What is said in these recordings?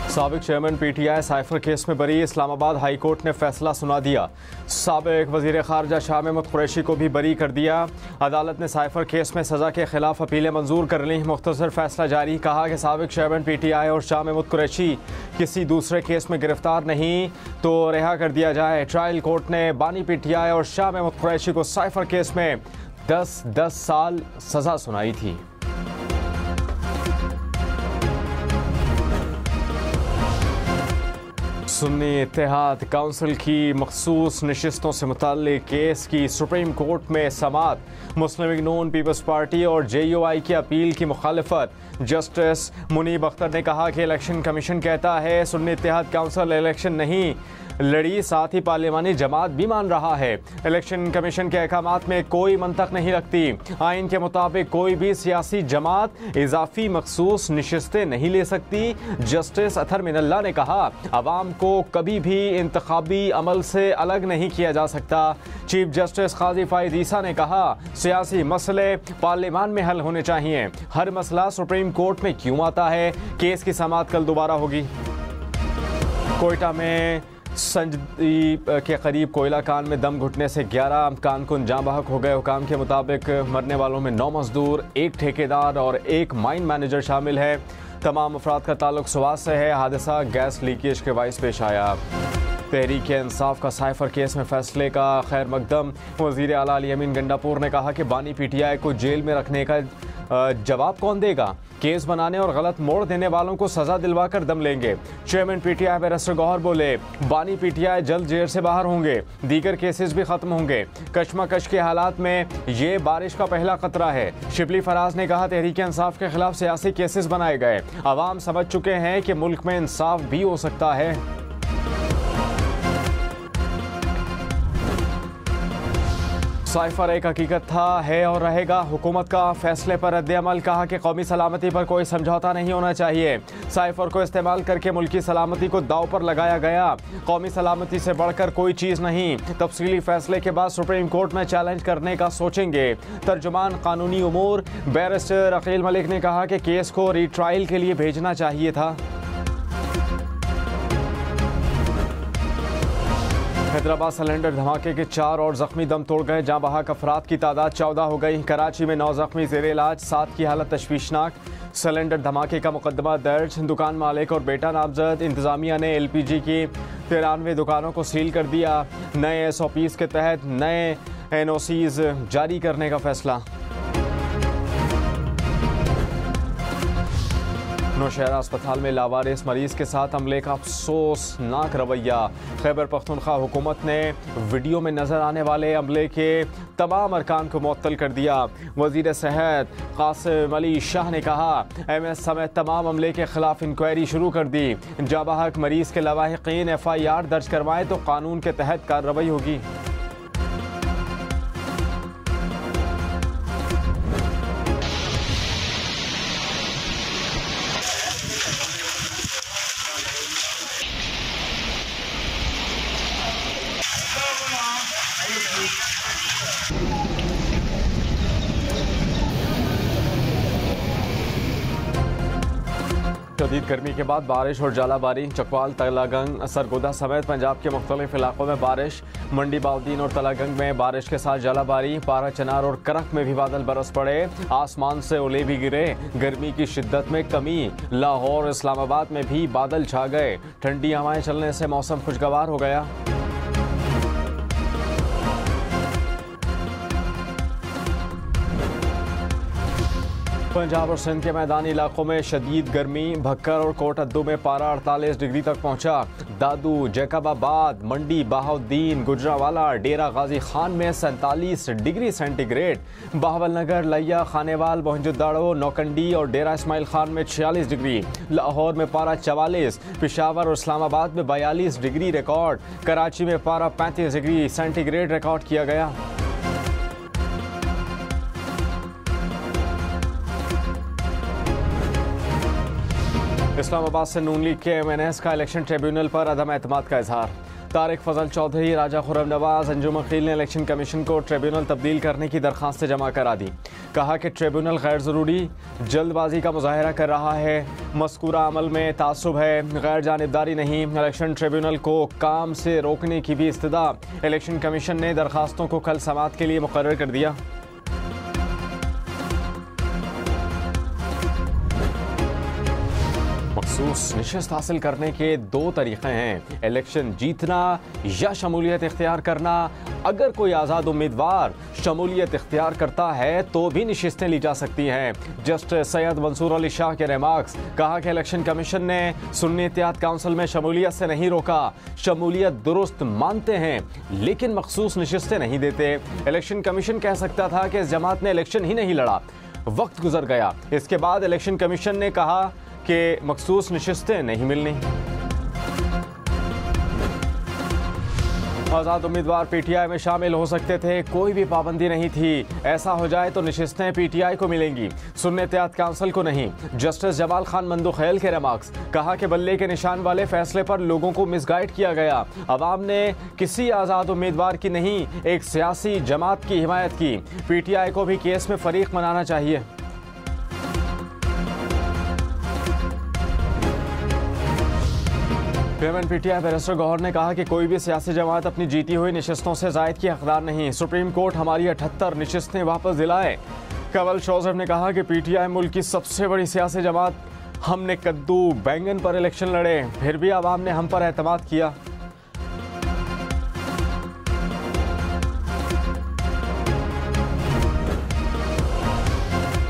साबिक chairman PTI cipher case में बरी। इस्लामाबाद हाई कोर्ट ने फैसला सुना दिया। साबिक वजीर खारजा शाह महमूद कुरैशी को भी बरी कर दिया। अदालत ने साइफर केस में सज़ा के खिलाफ अपीलें मंजूर कर ली। मुख्तसर फैसला जारी। कहा कि साबिक चेयरमैन पीटीआई और शाह महमूद कुरैशी किसी दूसरे केस में गिरफ्तार नहीं तो रिहा कर दिया जाए। ट्रायल कोर्ट ने बानी पीटीआई और शाह महमूद कुरैशी को साइफर केस में 10 साल सज़ा सुनाई थी। सुन्नी इत्तेहाद काउंसिल की मखसूस नशिस्तों से मुताल्लिक केस की सुप्रीम कोर्ट में समाअत। मुस्लिम लीग नून, पीपल्स पार्टी और JUI की अपील की मुखालफत। जस्टिस मुनीब अख्तर ने कहा कि इलेक्शन कमीशन कहता है सुन्नी इत्तेहाद काउंसिल इलेक्शन नहीं लड़ी, साथ ही पार्लिमानी जमात भी मान रहा है। इलेक्शन कमीशन के अहकामात में कोई मंतक नहीं रखती। आइन के मुताबिक कोई भी सियासी जमात इजाफी मखसूस नशिस्तें नहीं ले सकती। जस्टिस अतहर मिनल्ला ने कहा अवाम को कभी भी इंतखाबी अमल से अलग नहीं किया जा सकता। चीफ जस्टिस काजी फाइज ईसा ने कहा सियासी मसले पार्लियामान में हल होने चाहिए, हर मसला सुप्रीम कोर्ट में क्यों आता है। केस की समाअत कल दोबारा होगी। कोयटा में संजदी के करीब कोयला कान में दम घुटने से 11 कारकुन जाँ बहक हो गए। हुकाम के मुताबिक मरने वालों में 9 मजदूर, 1 ठेकेदार और 1 माइन मैनेजर शामिल है। तमाम अफराद का ताल्लुक सुवास से है। हादसा गैस लीकेज के बाइस पेश आया। तहरीक इंसाफ का साइफर केस में फैसले का खैर मकदम। वज़ीर आला अली अमीन गंडापुर ने कहा कि बानी पीटीआई को जेल में रखने का जवाब कौन देगा। केस बनाने और गलत मोड़ देने वालों को सजा दिलवा कर दम लेंगे। चेयरमैन पीटीआई बैरिस्टर गौहर बोले बानी पीटीआई जल्द जेल से बाहर होंगे, दीगर केसेस भी खत्म होंगे। कशमकश के हालात में ये बारिश का पहला खतरा है। शिबली फराज ने कहा तहरीक इंसाफ के खिलाफ सियासी केसेस बनाए गए, अवाम समझ चुके हैं कि मुल्क में इंसाफ भी हो सकता है। साइफर एक हकीकत था, है और रहेगा। हुकूमत का फैसले पर रद्द-ए-अमल। कहा कि कौमी सलामती पर कोई समझौता नहीं होना चाहिए। साइफर को इस्तेमाल करके मुल्की सलामती को दाव पर लगाया गया। कौमी सलामती से बढ़कर कोई चीज़ नहीं। तफसीली फैसले के बाद सुप्रीम कोर्ट में चैलेंज करने का सोचेंगे। तर्जुमान कानूनी उमूर बैरिस्टर अकील मलिक ने कहा कि केस को रीट्रायल के लिए भेजना चाहिए था। हैदराबाद सिलेंडर धमाके के 4 और जख्मी दम तोड़ गए। जहां बहक अफराद की तादाद 14 हो गई। कराची में 9 जख्मी ज़ेरे इलाज, 7 की हालत तशवीशनाक। सिलेंडर धमाके का मुकदमा दर्ज। दुकान मालिक और बेटा नामजद। इंतजामिया ने LPG की 93 दुकानों को सील कर दिया। नए SOPs के तहत नए NOCs जारी करने का फैसला। नौशहरा अस्पताल में लावारिस मरीज के साथ हमले का अफसोसनाक रवैया। खैबर पख्तूनख्वा हुकूमत ने वीडियो में नजर आने वाले हमले के तमाम अरकान को मुअत्तल कर दिया। वजीर सेहत कासिम अली शाह ने कहा MS समेत तमाम हमले के खिलाफ इंक्वायरी शुरू कर दी। जाबाहक मरीज के लवाहिकीन FIR दर्ज करवाएं तो कानून के तहत कार्रवाई होगी। शदीद गर्मी के बाद बारिश और जालाबारी। चकवाल, तलागंग, सरगोदा समेत पंजाब के मुख्तलिफ इलाकों में बारिश। मंडी, बाउद्दीन और तलागंग में बारिश के साथ जालाबारी। पारा, चनार और करक में भी बादल बरस पड़े। आसमान से ओले भी गिरे। गर्मी की शिद्दत में कमी। लाहौर, इस्लामाबाद में भी बादल छा गए। ठंडी हवाएं चलने से मौसम खुशगवार हो गया। पंजाब और सिंध के मैदानी इलाकों में शदीद गर्मी। भक्कर और कोटअद्दू में पारा 48 डिग्री तक पहुंचा। दादू, जैकबाबाद, मंडी, बहाउद्दीन, गुजरावाला, डेरा गाजी खान में 47 डिग्री सेंटीग्रेड। बहावलनगर, लिया, खानेवाल, मोहनजोदड़ो, नौकंडी और डेरा इस्माइल खान में 46 डिग्री। लाहौर में पारा 44, पेशावर और इस्लामाबाद में 42 डिग्री रिकॉर्ड। कराची में पारा 35 डिग्री सेंटीग्रेड रिकॉर्ड किया गया। इस्लामाबाद से नून लीग के MNS का इलेक्शन ट्रिब्यूनल पर अदम एतमाद का इजहार। तारिक फजल चौधरी, राजा खुर्रम नवाज, अंजुम अकील ने इलेक्शन कमीशन को ट्रिब्यूनल तब्दील करने की दरख्वास्त जमा करा दी। कहा कि ट्रिब्यूनल गैर ज़रूरी जल्दबाजी का मुजाहरा कर रहा है, मज़कूरा अमल में तासुब है, गैर जानिबदारी नहीं। इलेक्शन ट्रिब्यूनल को काम से रोकने की भी इस्तदा। इलेक्शन कमीशन ने दरख्वास्तों को कल समाअत के लिए मुकर्रर कर दिया। मखसूस नशिस्त हासिल करने के दो तरीक़े हैं, इलेक्शन जीतना या शमूलियत इख्तियार करना। अगर कोई आज़ाद उम्मीदवार शमूलियत इख्तियार करता है तो भी नशिस्तें ली जा सकती हैं। जस्टिस सैयद मंसूर अली शाह के रिमार्क्स। कहा कि इलेक्शन कमीशन ने सुन्नी इत्तेहाद काउंसिल में शमूलियत से नहीं रोका, शमूलियत दुरुस्त मानते हैं लेकिन मखसूस नशिस्तें नहीं देते। इलेक्शन कमीशन कह सकता था कि इस जमात ने इलेक्शन ही नहीं लड़ा। वक्त गुजर गया, इसके बाद इलेक्शन कमीशन ने कहा कि मखसूस नशिस्तें नहीं मिलनी। आज़ाद उम्मीदवार पीटीआई में शामिल हो सकते थे, कोई भी पाबंदी नहीं थी। ऐसा हो जाए तो नशिस्तें पीटीआई को मिलेंगी, सुन्नी इत्तेहाद काउंसिल को नहीं। जस्टिस जमाल खान मंदोखेल के रिमार्क्स। कहा कि बल्ले के निशान वाले फैसले पर लोगों को मिसगाइड किया गया। अवाम ने किसी आज़ाद उम्मीदवार की नहीं, एक सियासी जमात की हिमायत की। पीटीआई को भी केस में फरीक मनाना चाहिए। चेयरमैन पीटीआई बैरिस्टर गौहर ने कहा कि कोई भी सियासी जमात अपनी जीती हुई नशिस्तों से जायद की हकदार नहीं। सुप्रीम कोर्ट हमारी 78 नशिस्तें वापस दिलाए। कंवल जोसेफ ने कहा कि पीटीआई मुल्क की सबसे बड़ी सियासी जमात, हमने कद्दू बैंगन पर इलेक्शन लड़े, फिर भी आवाम ने हम पर एतमाद किया।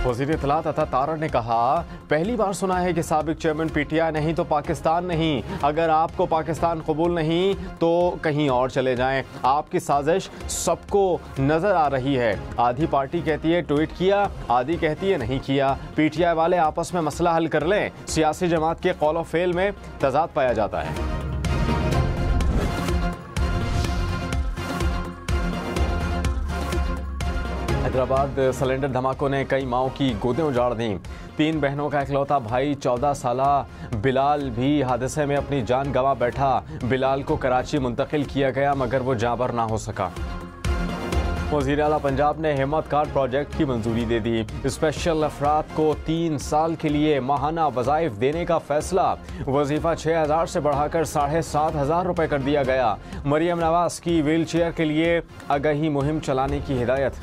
वज़ीर इत्तलात अता तारड़ ने कहा, पहली बार सुना है कि साबिक चेयरमैन पीटीआई नहीं तो पाकिस्तान नहीं। अगर आपको पाकिस्तान कबूल नहीं तो कहीं और चले जाएं। आपकी साजिश सबको नजर आ रही है। आधी पार्टी कहती है ट्वीट किया, आधी कहती है नहीं किया। पीटीआई वाले आपस में मसला हल कर लें। सियासी जमात के कौल और फेल में तजाद पाया जाता है। हैदराबाद सिलेंडर धमाकों ने कई माओं की गोदें उजाड़ दी। 3 बहनों का इकलौता भाई 14 साला बिलाल भी हादसे में अपनी जान गंवा बैठा। बिलाल को कराची मुंतकिल किया गया मगर वो जाँबर ना हो सका। वज़ीर आला पंजाब ने हिम्मत कार्ड प्रोजेक्ट की मंजूरी दे दी। स्पेशल अफराद को 3 साल के लिए माहाना वज़ाइफ देने का फैसला। वजीफ़ा 6000 से बढ़ाकर 7500 रुपये कर दिया गया। मरियम नवाज की व्हील चेयर के लिए आगाही मुहिम चलाने की हिदायत।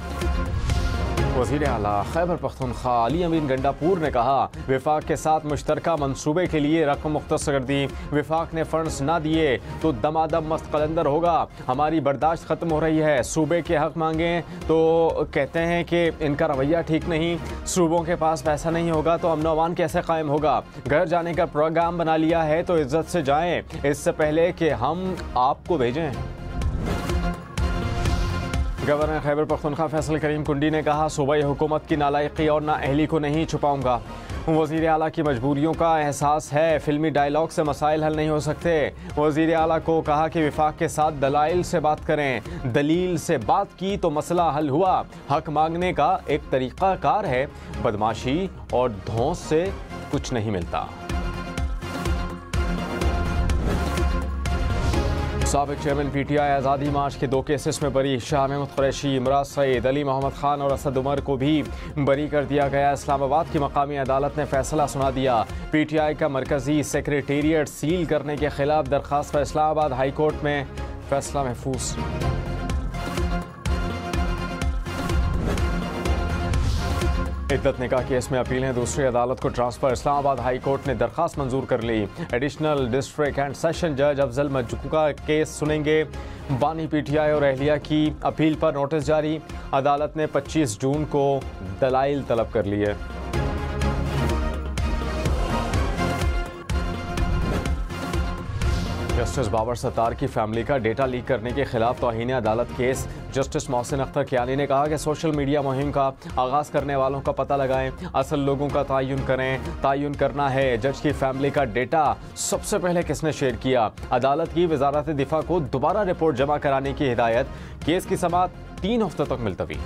वज़ीर आला खैबर पख्तूनख्वा अली अमीन गंडापुर ने कहा, विफाक के साथ मुश्तरका मंसूबे के लिए रकम मुख्तस कर दी। विफाक ने फंड्स ना दिए तो दमादम मस्त कलंदर होगा। हमारी बर्दाश्त ख़त्म हो रही है। सूबे के हक मांगें तो कहते हैं कि इनका रवैया ठीक नहीं। सूबों के पास पैसा नहीं होगा तो अमन अमान कैसे कायम होगा। घर जाने का प्रोग्राम बना लिया है तो इज्जत से जाएं, इससे पहले कि हम आपको भेजें। गवर्नर खैबर पख्तूनख्वा फैसल करीम कुंडी ने कहा, सूबाई हुकूमत की नालायकी और नाअहली को नहीं छुपाऊंगा। वज़ीर आला की मजबूरियों का एहसास है, फिल्मी डायलॉग से मसाइल हल नहीं हो सकते। वज़ीर आला को कहा कि विफाक के साथ दलाइल से बात करें। दलील से बात की तो मसला हल हुआ। हक मांगने का एक तरीक़ा कार है, बदमाशी और धौंस से कुछ नहीं मिलता। साबिक चेयरमैन पीटीआई आज़ादी मार्च के 2 केसेस में बरी। शाह महमूद कुरैशी, इमरान सईद, अली मोहम्मद खान और असद उमर को भी बरी कर दिया गया। इस्लामाबाद की मकामी अदालत ने फैसला सुना दिया। पीटीआई का मरकजी सेक्रेटेरिएट सील करने के खिलाफ दरख्वास्त पर इस्लामाबाद हाई कोर्ट में फैसला महफूज। इद्दत निकाह केस में अपीलें दूसरी अदालत को ट्रांसफर। इस्लामाबाद हाई कोर्ट ने दरखास्त मंजूर कर ली। एडिशनल डिस्ट्रिक्ट एंड सेशन जज अफजल मज्जू का केस सुनेंगे। बानी पीटीआई और अहलिया की अपील पर नोटिस जारी। अदालत ने 25 जून को दलाइल तलब कर लिए। जस्टिस बाबर सत्तार की फैमिली का डेटा लीक करने के खिलाफ तौहीन अदालत केस। जस्टिस मोहसिन अख्तर कियानी ने कहा कि सोशल मीडिया मुहिम का आगाज़ करने वालों का पता लगाएं, असल लोगों का तयन करें। तयन करना है जज की फैमिली का डेटा सबसे पहले किसने शेयर किया। अदालत की वजारत दिफा को दोबारा रिपोर्ट जमा कराने की हिदायत। केस की समाअत 3 हफ्ते तक मुलतवी।